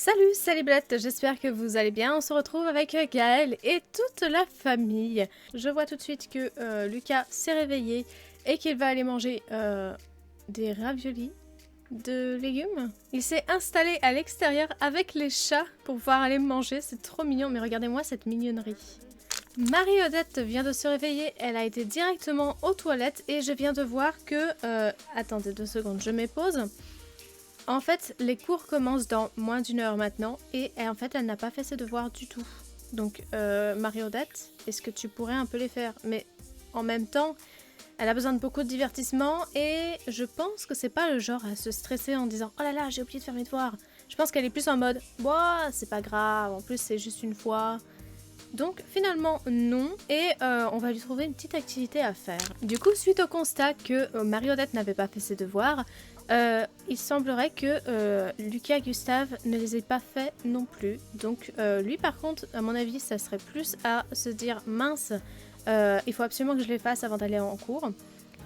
Salut, salut Blette, j'espère que vous allez bien. On se retrouve avec Gaël et toute la famille. Je vois tout de suite que Lucas s'est réveillé et qu'il va aller manger des raviolis de légumes. Il s'est installé à l'extérieur avec les chats pour pouvoir aller manger. C'est trop mignon, mais regardez-moi cette mignonnerie. Marie-Odette vient de se réveiller, elle a été directement aux toilettes et je viens de voir que... attendez 2 secondes, je mets pause. En fait, les cours commencent dans moins d'1 heure maintenant et en fait, elle n'a pas fait ses devoirs du tout. Donc, Marie-Odette, est-ce que tu pourrais un peu les faire? Mais en même temps, elle a besoin de beaucoup de divertissement et je pense que c'est pas le genre à se stresser en disant « Oh là là, j'ai oublié de faire mes devoirs ». Je pense qu'elle est plus en mode « Boah, c'est pas grave, en plus c'est juste une fois ». Donc finalement non, et on va lui trouver une petite activité à faire. Du coup, suite au constat que Marie-Odette n'avait pas fait ses devoirs, il semblerait que Lucas Gustave ne les ait pas fait non plus. Donc lui par contre, à mon avis, ça serait plus à se dire « mince, il faut absolument que je les fasse avant d'aller en cours ».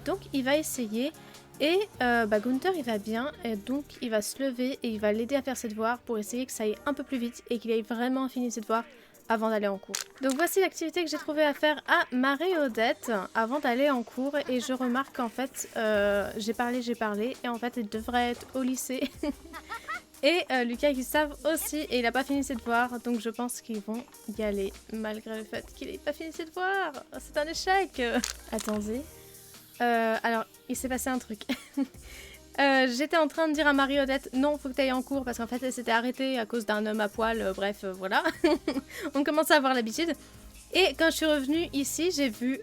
Donc il va essayer, et Gunther il va bien, et donc il va se lever et il va l'aider à faire ses devoirs pour essayer que ça aille un peu plus vite et qu'il ait vraiment fini ses devoirs avant d'aller en cours. Donc voici l'activité que j'ai trouvé à faire à Marie-Odette avant d'aller en cours, et je remarque qu'en fait j'ai parlé et en fait elle devrait être au lycée et Lucas Gustave aussi, et il n'a pas fini ses devoirs, donc je pense qu'ils vont y aller malgré le fait qu'il n'ait pas fini ses devoirs. C'est un échec. Attendez, alors il s'est passé un truc. J'étais en train de dire à Marie-Odette non, faut que tu ailles en cours, parce qu'en fait elle s'était arrêtée à cause d'un homme à poil, bref voilà. On commence à avoir l'habitude. Et quand je suis revenue ici, j'ai vu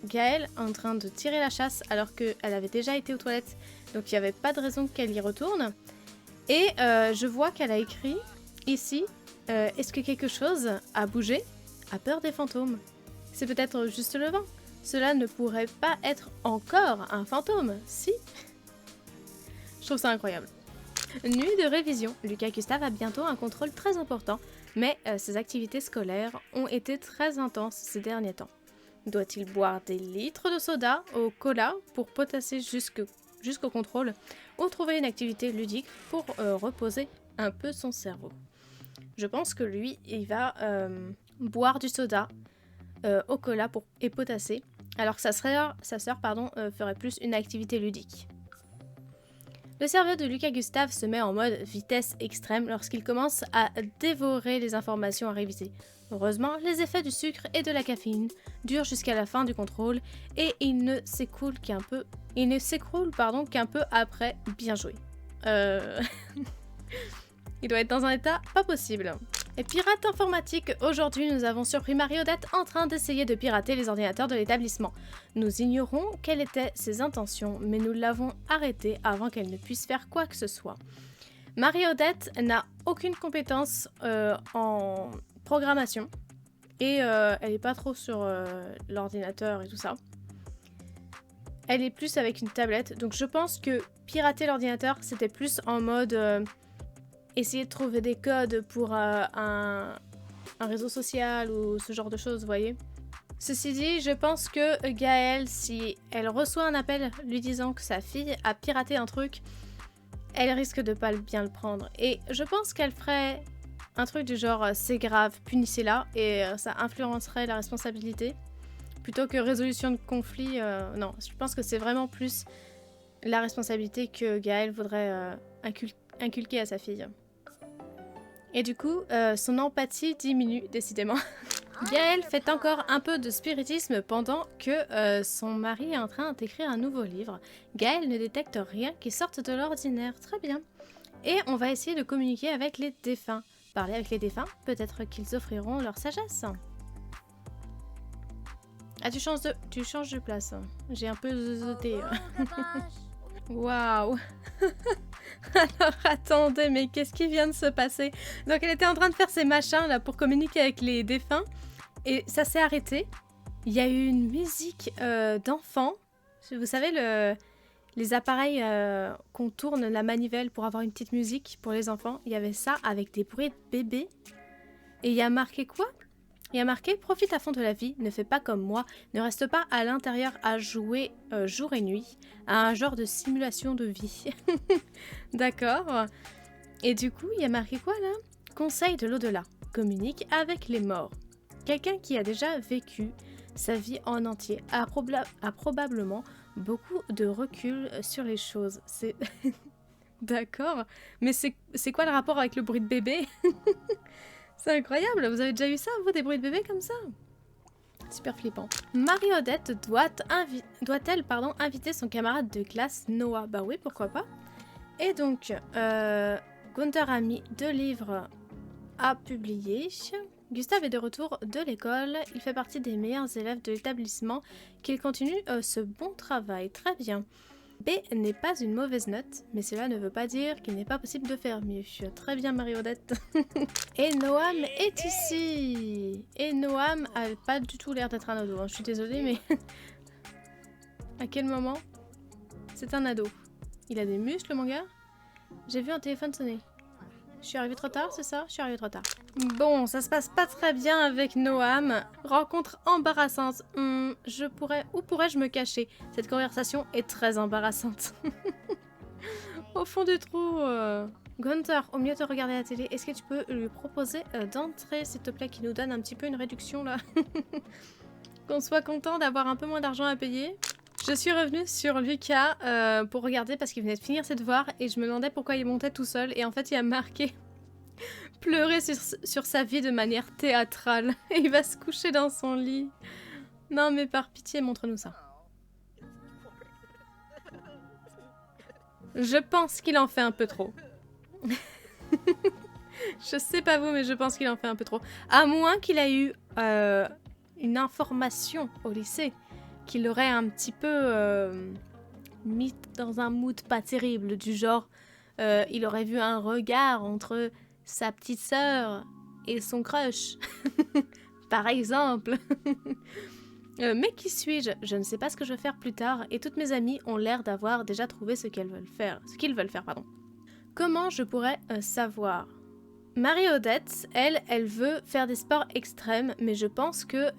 Gaëlle en train de tirer la chasse alors qu'elle avait déjà été aux toilettes, donc il n'y avait pas de raison qu'elle y retourne. Et je vois qu'elle a écrit ici est-ce que quelque chose a bougé? A peur des fantômes. C'est peut-être juste le vent. Cela ne pourrait pas être encore un fantôme, si? Je trouve ça incroyable. Nuit de révision. Lucas Gustave a bientôt un contrôle très important, mais ses activités scolaires ont été très intenses ces derniers temps. Doit-il boire des litres de soda au cola pour potasser jusqu'au contrôle, ou trouver une activité ludique pour reposer un peu son cerveau? Je pense que lui, il va boire du soda au cola et potasser, alors que sa sœur ferait plus une activité ludique. Le cerveau de Lucas Gustave se met en mode vitesse extrême lorsqu'il commence à dévorer les informations à réviser. Heureusement, les effets du sucre et de la caféine durent jusqu'à la fin du contrôle et il ne s'écroule qu'un peu après. Bien joué. Il doit être dans un état pas possible. Et pirate informatique, aujourd'hui nous avons surpris Marie-Odette en train d'essayer de pirater les ordinateurs de l'établissement. Nous ignorons quelles étaient ses intentions, mais nous l'avons arrêtée avant qu'elle ne puisse faire quoi que ce soit. Marie-Odette n'a aucune compétence en programmation, et elle n'est pas trop sur l'ordinateur et tout ça. Elle est plus avec une tablette, donc je pense que pirater l'ordinateur c'était plus en mode... essayer de trouver des codes pour un réseau social ou ce genre de choses, vous voyez. Ceci dit, je pense que Gaëlle, si elle reçoit un appel lui disant que sa fille a piraté un truc, elle risque de pas bien le prendre. Et je pense qu'elle ferait un truc du genre c'est grave, punissez-la, et ça influencerait la responsabilité. Plutôt que résolution de conflit, non, je pense que c'est vraiment plus la responsabilité que Gaëlle voudrait inculquer à sa fille. Et du coup, son empathie diminue décidément. Gaëlle fait encore un peu de spiritisme pendant que son mari est en train d'écrire un nouveau livre. Gaëlle ne détecte rien qui sorte de l'ordinaire. Très bien. Et on va essayer de communiquer avec les défunts. Parler avec les défunts, peut-être qu'ils offriront leur sagesse. Ah, tu changes de place. J'ai un peu zeuté. Waouh. Alors attendez, mais qu'est-ce qui vient de se passer? Donc elle était en train de faire ses machins là pour communiquer avec les défunts, et ça s'est arrêté. Il y a eu une musique d'enfant. Vous savez, les appareils qu'on tourne la manivelle pour avoir une petite musique pour les enfants. Il y avait ça avec des bruits de bébés. Et il y a marqué quoi? Il y a marqué « Profite à fond de la vie, ne fais pas comme moi, ne reste pas à l'intérieur à jouer jour et nuit, à un genre de simulation de vie. » D'accord. Et du coup, il y a marqué quoi là? Conseil de l'au-delà. Communique avec les morts. Quelqu'un qui a déjà vécu sa vie en entier a probablement beaucoup de recul sur les choses. C'est... D'accord. Mais c'est quoi le rapport avec le bruit de bébé? C'est incroyable. Vous avez déjà eu ça, vous, des bruits de bébé comme ça? Super flippant. Marie-Odette doit-elle inviter son camarade de classe Noah? Bah oui, pourquoi pas. Et donc, Gunther a mis 2 livres à publier. Gustave est de retour de l'école. Il fait partie des meilleurs élèves de l'établissement. Qu'il continue ce bon travail. Très bien. B n'est pas une mauvaise note, mais cela ne veut pas dire qu'il n'est pas possible de faire mieux. Très bien, Marie-Odette. Et Noam est ici. Et Noam a pas du tout l'air d'être un ado. Hein. Je suis désolée, mais... à quel moment? C'est un ado. Il a des muscles, mon gars? J'ai vu un téléphone sonner. Je suis arrivée trop tard, c'est ça? Je suis arrivée trop tard. Bon, ça se passe pas très bien avec Noam. Rencontre embarrassante. Où pourrais-je me cacher? Cette conversation est très embarrassante. Au fond du trou. Gunther, au mieux de regarder la télé, est-ce que tu peux lui proposer d'entrer, s'il te plaît, qui nous donne un petit peu une réduction là? Qu'on soit content d'avoir un peu moins d'argent à payer. Je suis revenue sur Lucas pour regarder parce qu'il venait de finir ses devoirs et je me demandais pourquoi il montait tout seul et en fait il a marqué pleurer sur sa vie de manière théâtrale et il va se coucher dans son lit. Non mais par pitié montre-nous ça. Je pense qu'il en fait un peu trop. Je sais pas vous mais je pense qu'il en fait un peu trop. À moins qu'il ait eu une information au lycée qui l'aurait un petit peu mis dans un mood pas terrible, du genre il aurait vu un regard entre sa petite sœur et son crush, par exemple. Mais qui suis-je? Je ne sais pas ce que je vais faire plus tard et toutes mes amies ont l'air d'avoir déjà trouvé ce qu'ils veulent faire, pardon. Comment je pourrais savoir? Marie-Odette, elle veut faire des sports extrêmes, mais je pense que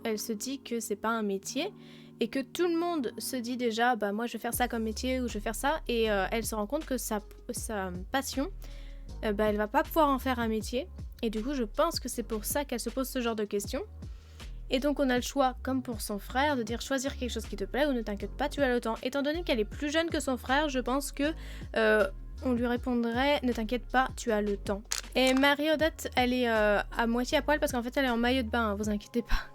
elle se dit que c'est pas un métier et que tout le monde se dit déjà bah moi je vais faire ça comme métier ou je vais faire ça et elle se rend compte que sa passion bah elle va pas pouvoir en faire un métier et du coup je pense que c'est pour ça qu'elle se pose ce genre de questions et donc on a le choix comme pour son frère de dire choisir quelque chose qui te plaît ou ne t'inquiète pas tu as le temps. Étant donné qu'elle est plus jeune que son frère je pense que on lui répondrait ne t'inquiète pas tu as le temps. Et Marie-Odette elle est à moitié à poil parce qu'en fait elle est en maillot de bain, hein, vous inquiétez pas.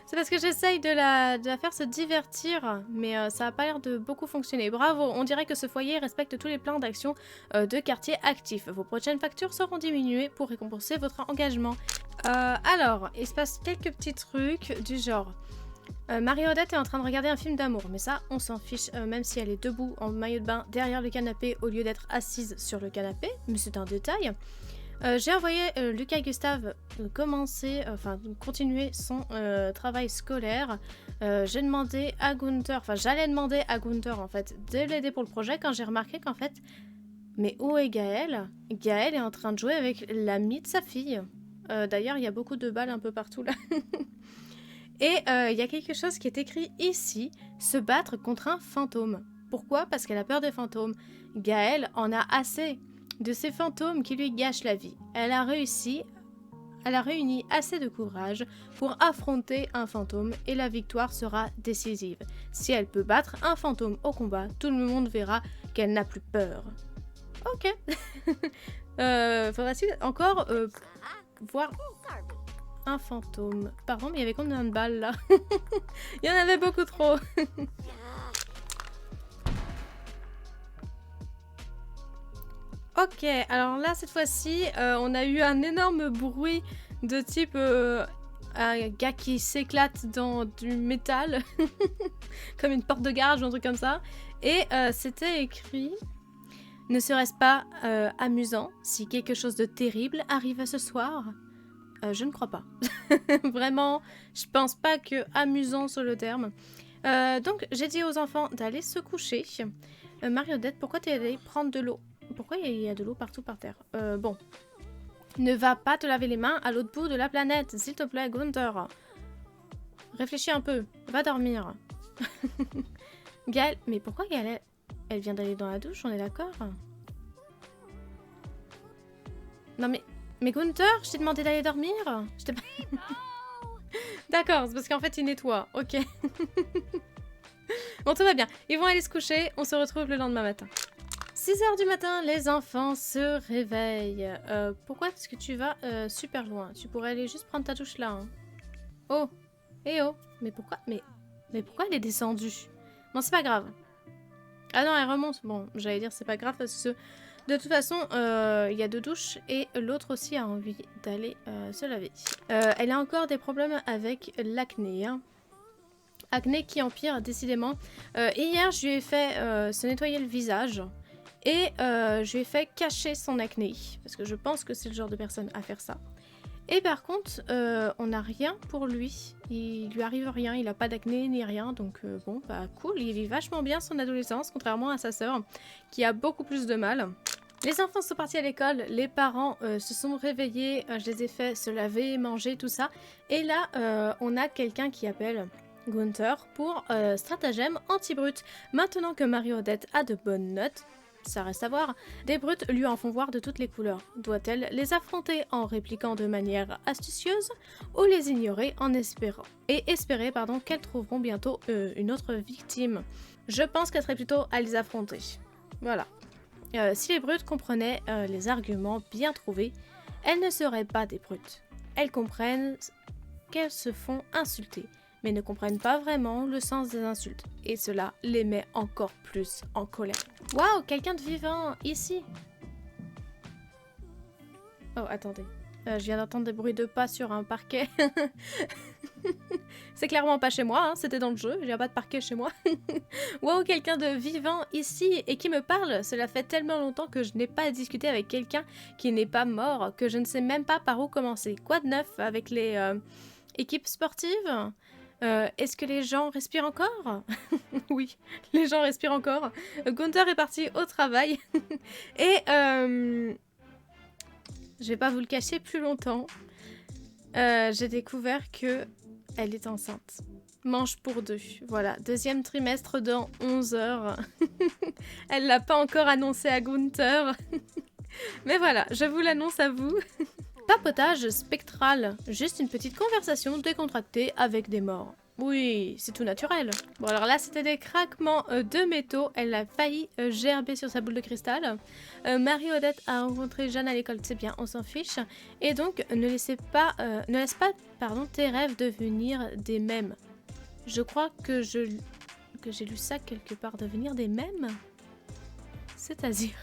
C'est parce que j'essaye de la faire se divertir, mais ça n'a pas l'air de beaucoup fonctionner. Bravo, on dirait que ce foyer respecte tous les plans d'action de quartier actifs. Vos prochaines factures seront diminuées pour récompenser votre engagement. Alors, il se passe quelques petits trucs du genre... Marie-Odette est en train de regarder un film d'amour, mais ça, on s'en fiche, même si elle est debout en maillot de bain derrière le canapé au lieu d'être assise sur le canapé, mais c'est un détail. J'ai envoyé Lucas et Gustave continuer son travail scolaire. J'ai demandé à Gunther, j'allais demander à Gunther en fait de l'aider pour le projet quand j'ai remarqué qu'en fait, mais où est Gaël? Gaël est en train de jouer avec l'ami de sa fille. D'ailleurs, il y a beaucoup de balles un peu partout là. Et il y a quelque chose qui est écrit ici, se battre contre un fantôme. Pourquoi? Parce qu'elle a peur des fantômes. Gaël en a assez de ces fantômes qui lui gâchent la vie. Elle a réuni assez de courage pour affronter un fantôme et la victoire sera décisive. Si elle peut battre un fantôme au combat, tout le monde verra qu'elle n'a plus peur. Ok. Faudra-t-il encore voir un fantôme? Pardon, mais il y avait combien de balles là? Il y en avait beaucoup trop. Ok, alors là, cette fois-ci, on a eu un énorme bruit de type un gars qui s'éclate dans du métal, comme une porte de garage ou un truc comme ça. Et c'était écrit « Ne serait-ce pas amusant si quelque chose de terrible arrivait ce soir ?» Je ne crois pas. Vraiment, je pense pas que amusant soit le terme. Donc, j'ai dit aux enfants d'aller se coucher. Marie-Odette, pourquoi t'es allée prendre de l'eau? Pourquoi il y a de l'eau partout par terre? Bon. Ne va pas te laver les mains à l'autre bout de la planète, s'il te plaît, Gunther. Réfléchis un peu. Va dormir. Gaël... Mais pourquoi Gaël, elle vient d'aller dans la douche, on est d'accord? Non mais Gunther, je t'ai demandé d'aller dormir. Je t'ai pas... D'accord, c'est parce qu'en fait il nettoie. Ok. Bon, tout va bien. Ils vont aller se coucher. On se retrouve le lendemain matin. 6h du matin, les enfants se réveillent. Pourquoi est-ce que tu vas super loin? Tu pourrais aller juste prendre ta douche là. Hein. Oh. Eh oh. Mais pourquoi mais pourquoi elle est descendue? Non, c'est pas grave. Ah non, elle remonte. Bon, j'allais dire c'est pas grave parce que de toute façon, il y a 2 douches et l'autre aussi a envie d'aller se laver. Elle a encore des problèmes avec l'acné. Hein. Acné qui empire décidément. Et hier, je lui ai fait se nettoyer le visage. Et je lui ai fait cacher son acné. Parce que je pense que c'est le genre de personne à faire ça. Et par contre, on n'a rien pour lui. Il lui arrive rien, il n'a pas d'acné ni rien. Donc bon, bah cool, il vit vachement bien son adolescence, contrairement à sa sœur, qui a beaucoup plus de mal. Les enfants sont partis à l'école, les parents se sont réveillés, je les ai fait se laver, manger, tout ça. Et là, on a quelqu'un qui appelle Gunther pour stratagème anti-brut. Maintenant que Marie-Odette a de bonnes notes, ça reste à voir, des brutes lui en font voir de toutes les couleurs. Doit-elle les affronter en répliquant de manière astucieuse ou les ignorer en espérant qu'elles trouveront bientôt une autre victime? Je pense qu'elle serait plutôt à les affronter. Voilà. Si les brutes comprenaient les arguments bien trouvés, elles ne seraient pas des brutes. Elles comprennent qu'elles se font insulter, mais ne comprennent pas vraiment le sens des insultes. Et cela les met encore plus en colère. Waouh, quelqu'un de vivant, ici. Oh, attendez. Je viens d'entendre des bruits de pas sur un parquet. C'est clairement pas chez moi, hein, c'était dans le jeu, il n'y a pas de parquet chez moi. Waouh, quelqu'un de vivant ici et qui me parle. Cela fait tellement longtemps que je n'ai pas discuté avec quelqu'un qui n'est pas mort, que je ne sais même pas par où commencer. Quoi de neuf avec les équipes sportives? Est-ce que les gens respirent encore? Oui, les gens respirent encore. Gunther est parti au travail. Et je vais pas vous le cacher plus longtemps. J'ai découvert que elle est enceinte. Mange pour 2. Voilà, 2e trimestre dans 11 heures. Elle l'a pas encore annoncé à Gunther. Mais voilà, je vous l'annonce à vous. Papotage spectral. Juste une petite conversation décontractée avec des morts. Oui, c'est tout naturel. Bon, alors là, c'était des craquements de métaux. Elle a failli gerber sur sa boule de cristal. Marie-Odette a rencontré Jeanne à l'école, c'est bien, on s'en fiche. Et donc, ne laisse pas tes rêves devenir des mèmes. Je crois que j'ai lu ça quelque part, devenir des mèmes. C'est-à-dire...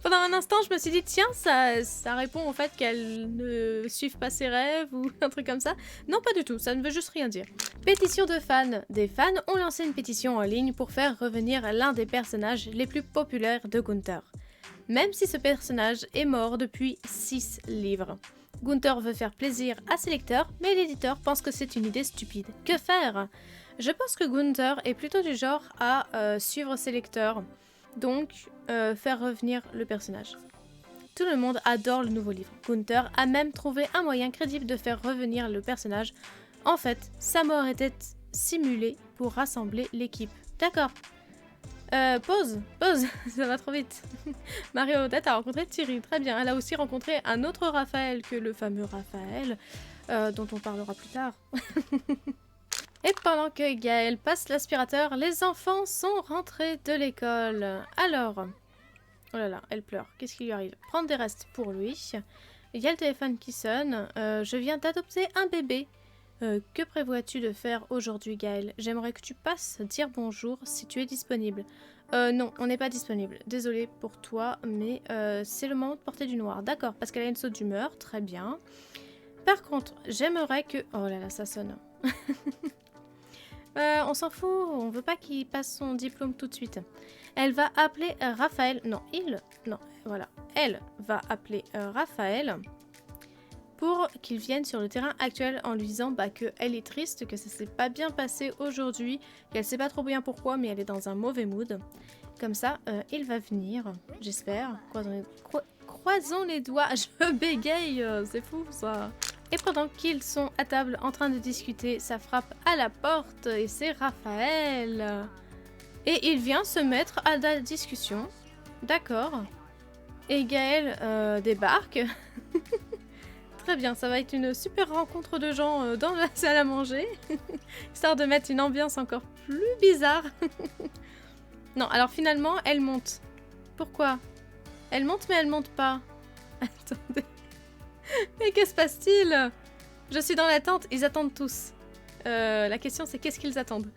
Pendant un instant, je me suis dit, tiens, ça répond au fait qu'elle ne suive pas ses rêves ou un truc comme ça. Non, pas du tout, ça ne veut juste rien dire. Pétition de fans. Des fans ont lancé une pétition en ligne pour faire revenir l'un des personnages les plus populaires de Gunther. Même si ce personnage est mort depuis 6 livres. Gunther veut faire plaisir à ses lecteurs, mais l'éditeur pense que c'est une idée stupide. Que faire? Je pense que Gunther est plutôt du genre à suivre ses lecteurs. Donc, faire revenir le personnage. Tout le monde adore le nouveau livre. Gunther a même trouvé un moyen crédible de faire revenir le personnage. En fait, sa mort était simulée pour rassembler l'équipe. D'accord. Pause, ça va trop vite. Marie-Odette a rencontré Thierry, très bien. Elle a aussi rencontré un autre Raphaël que le fameux Raphaël, dont on parlera plus tard. Et pendant que Gaël passe l'aspirateur, les enfants sont rentrés de l'école. Alors, oh là là, elle pleure. Qu'est-ce qui lui arrive? Prendre des restes pour lui. Il y a le téléphone qui sonne. Je viens d'adopter un bébé. Que prévois-tu de faire aujourd'hui, Gaël? J'aimerais que tu passes dire bonjour si tu es disponible. Non, on n'est pas disponible. Désolée pour toi, mais c'est le moment de porter du noir. D'accord, parce qu'elle a une saute d'humeur. Très bien. Par contre, j'aimerais que... Oh là là, ça sonne. On s'en fout, on veut pas qu'il passe son diplôme tout de suite. Elle va appeler Raphaël. Non, voilà. Elle va appeler Raphaël pour qu'il vienne sur le terrain actuel en lui disant qu'elle est triste, que ça s'est pas bien passé aujourd'hui, qu'elle sait pas trop bien pourquoi, mais elle est dans un mauvais mood. Comme ça, il va venir, j'espère. Croisons les doigts. Je bégaye, c'est fou ça. Et pendant qu'ils sont à table en train de discuter, ça frappe à la porte et c'est Raphaël. Et il vient se mettre à la discussion. D'accord. Et Gaël débarque. Très bien, ça va être une super rencontre de gens dans la salle à manger. Histoire de mettre une ambiance encore plus bizarre. Non, alors finalement, elle monte. Pourquoi? Elle monte mais elle monte pas. Attendez. Mais que se passe-t-il? Je suis dans l'attente, ils attendent tous. La question c'est qu'est-ce qu'ils attendent?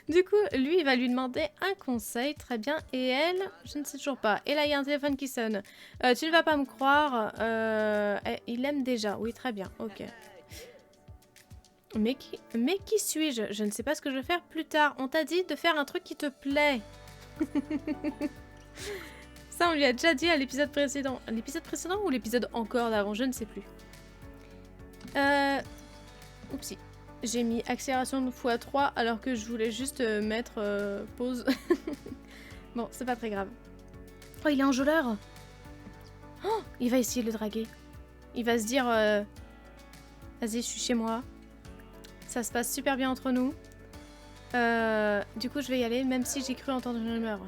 Du coup, lui, il va lui demander un conseil, très bien. Et elle, je ne sais toujours pas. Et là, il y a un téléphone qui sonne. Tu ne vas pas me croire. Il l'aime déjà. Oui, très bien. Ok. Mais qui suis-je? Je ne sais pas ce que je vais faire plus tard. On t'a dit de faire un truc qui te plaît. Ça, on lui a déjà dit à l'épisode précédent. L'épisode précédent ou l'épisode encore d'avant? Je ne sais plus. Oupsie. J'ai mis accélération de x3 alors que je voulais juste mettre pause. Bon, c'est pas très grave. Oh, il est enjôleur. Oh, il va essayer de le draguer. Il va se dire vas-y, je suis chez moi. Ça se passe super bien entre nous. Du coup, je vais y aller, même si j'ai cru entendre une rumeur.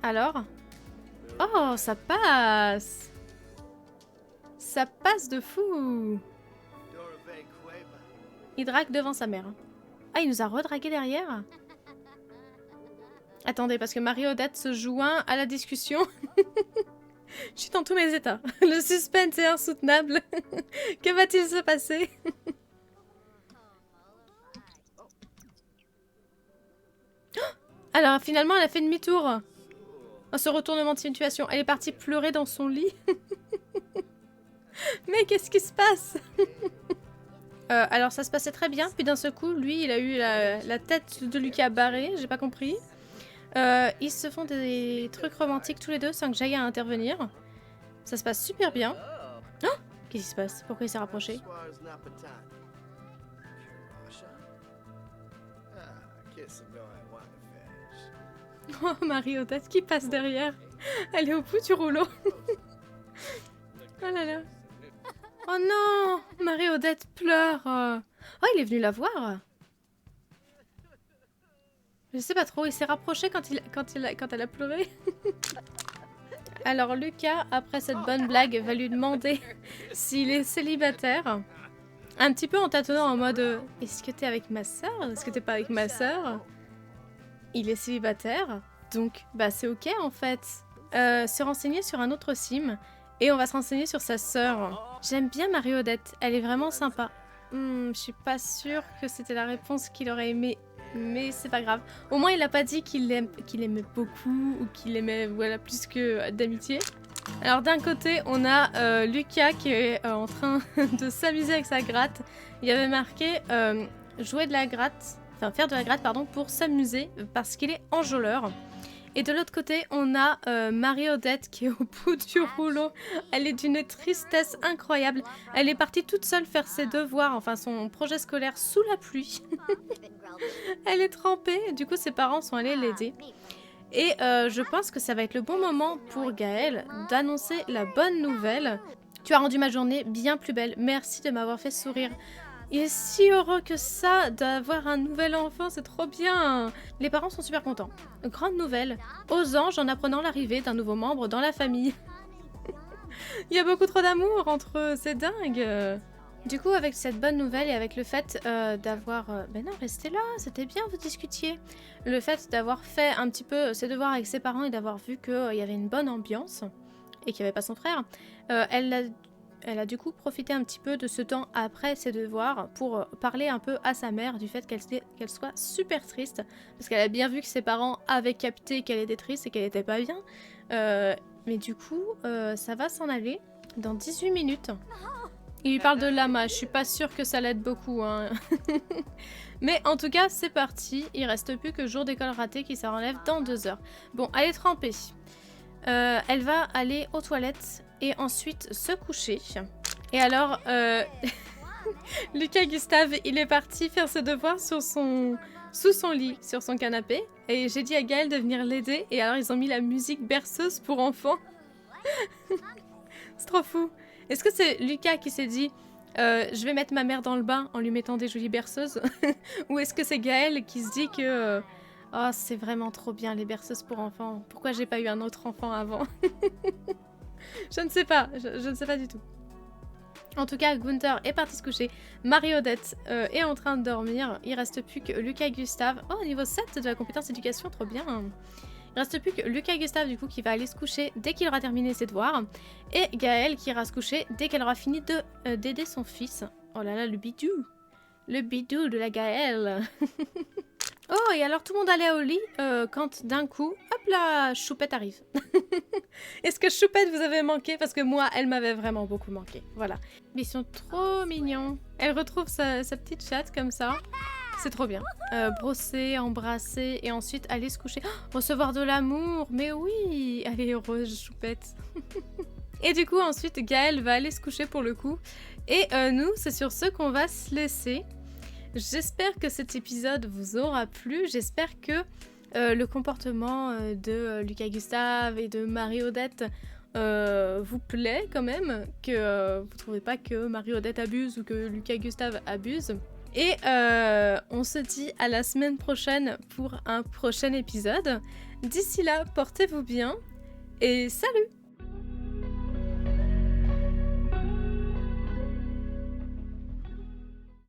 Alors? Oh, ça passe! Ça passe de fou! Il drague devant sa mère. Ah, il nous a redragué derrière? Attendez, parce que Marie-Odette se joint à la discussion. Je suis dans tous mes états. Le suspense est insoutenable. Que va-t-il se passer? Alors, finalement, elle a fait demi-tour. Oh, ce retournement de situation. Elle est partie pleurer dans son lit. Mais qu'est-ce qui se passe? Alors ça se passait très bien, puis d'un seul coup, lui, il a eu la tête de Lucas barrée, j'ai pas compris. Ils se font des trucs romantiques tous les deux sans que j'aille à intervenir. Ça se passe super bien. Oh, qu'est-ce qui se passe? Pourquoi il s'est rapproché? Oh, Marie-Odette qui passe derrière. Elle est au bout du rouleau. Oh là là. Oh non! Marie-Odette pleure. Oh, il est venu la voir. Je sais pas trop, il s'est rapproché quand elle a pleuré. Alors Lucas, après cette bonne blague, va lui demander s'il est célibataire. Un petit peu en tâtonnant en mode est-ce que t'es avec ma sœur? Est-ce que t'es pas avec ma sœur? Il est célibataire, donc bah c'est ok en fait. Se renseigner sur un autre sim. Et on va se renseigner sur sa sœur. J'aime bien Marie-Odette, elle est vraiment sympa. Je suis pas sûre que c'était la réponse qu'il aurait aimé, mais c'est pas grave. Au moins il a pas dit qu'il aimait beaucoup ou qu'il aimait voilà, plus que d'amitié. Alors d'un côté on a Lucas qui est en train de s'amuser avec sa gratte. Il y avait marqué jouer de la gratte, enfin faire de la gratte pardon, pour s'amuser parce qu'il est enjôleur. Et de l'autre côté, on a Marie-Odette qui est au bout du rouleau. Elle est d'une tristesse incroyable. Elle est partie toute seule faire ses devoirs, enfin son projet scolaire sous la pluie. Elle est trempée, du coup ses parents sont allés l'aider. Et je pense que ça va être le bon moment pour Gaël d'annoncer la bonne nouvelle. Tu as rendu ma journée bien plus belle. Merci de m'avoir fait sourire. Il est si heureux que ça d'avoir un nouvel enfant, c'est trop bien. Les parents sont super contents. Grande nouvelle, aux anges en apprenant l'arrivée d'un nouveau membre dans la famille. Il y a beaucoup trop d'amour entre eux, c'est dingue. Du coup, avec cette bonne nouvelle et avec le fait d'avoir... Ben non, restez là, c'était bien, vous discutiez. Le fait d'avoir fait un petit peu ses devoirs avec ses parents et d'avoir vu qu'il y avait une bonne ambiance et qu'il n'y avait pas son frère, elle a du coup profité un petit peu de ce temps après ses devoirs pour parler un peu à sa mère du fait qu'elle soit super triste. Parce qu'elle a bien vu que ses parents avaient capté qu'elle était triste et qu'elle était pas bien. Mais du coup, ça va s'en aller dans 18 minutes. Il lui parle de Lama, je suis pas sûre que ça l'aide beaucoup. Hein. Mais en tout cas, c'est parti. Il reste plus que jour d'école raté qui s'en relève dans 2 heures. Bon, elle est trempée. Elle va aller aux toilettes et ensuite se coucher. Et alors, Lucas Gustave, il est parti faire ses devoirs sous son lit, sur son canapé. Et j'ai dit à Gaël de venir l'aider. Et alors, ils ont mis la musique berceuse pour enfants. C'est trop fou. Est-ce que c'est Lucas qui s'est dit je vais mettre ma mère dans le bain en lui mettant des jolies berceuses? Ou est-ce que c'est Gaël qui se dit que Oh, c'est vraiment trop bien les berceuses pour enfants. Pourquoi j'ai pas eu un autre enfant avant? Je ne sais pas, je ne sais pas du tout. En tout cas, Gunther est parti se coucher. Marie-Odette est en train de dormir. Il reste plus que Lucas et Gustave. Oh, niveau 7 de la compétence éducation, trop bien. Il reste plus que Lucas et Gustave, du coup, qui va aller se coucher dès qu'il aura terminé ses devoirs. Et Gaëlle qui ira se coucher dès qu'elle aura fini d'aider son fils. Oh là là, le bidou. Le bidou de la Gaëlle. Oh, et alors tout le monde allait au lit quand d'un coup, hop là, Choupette arrive. Est-ce que Choupette vous avait manqué? Parce que moi, elle m'avait vraiment beaucoup manqué. Voilà. Mais ils sont trop mignons. Elle retrouve sa petite chatte comme ça. C'est trop bien. Brosser, embrasser et ensuite aller se coucher. Oh, recevoir de l'amour. Mais oui, elle est heureuse, Choupette. Et du coup, ensuite, Gaëlle va aller se coucher pour le coup. Et nous, c'est sur ce qu'on va se laisser. J'espère que cet épisode vous aura plu. J'espère que le comportement de Lucas Gustave et de Marie-Odette vous plaît quand même. Que vous trouvez pas que Marie-Odette abuse ou que Lucas Gustave abuse. Et on se dit à la semaine prochaine pour un prochain épisode. D'ici là, portez-vous bien et salut!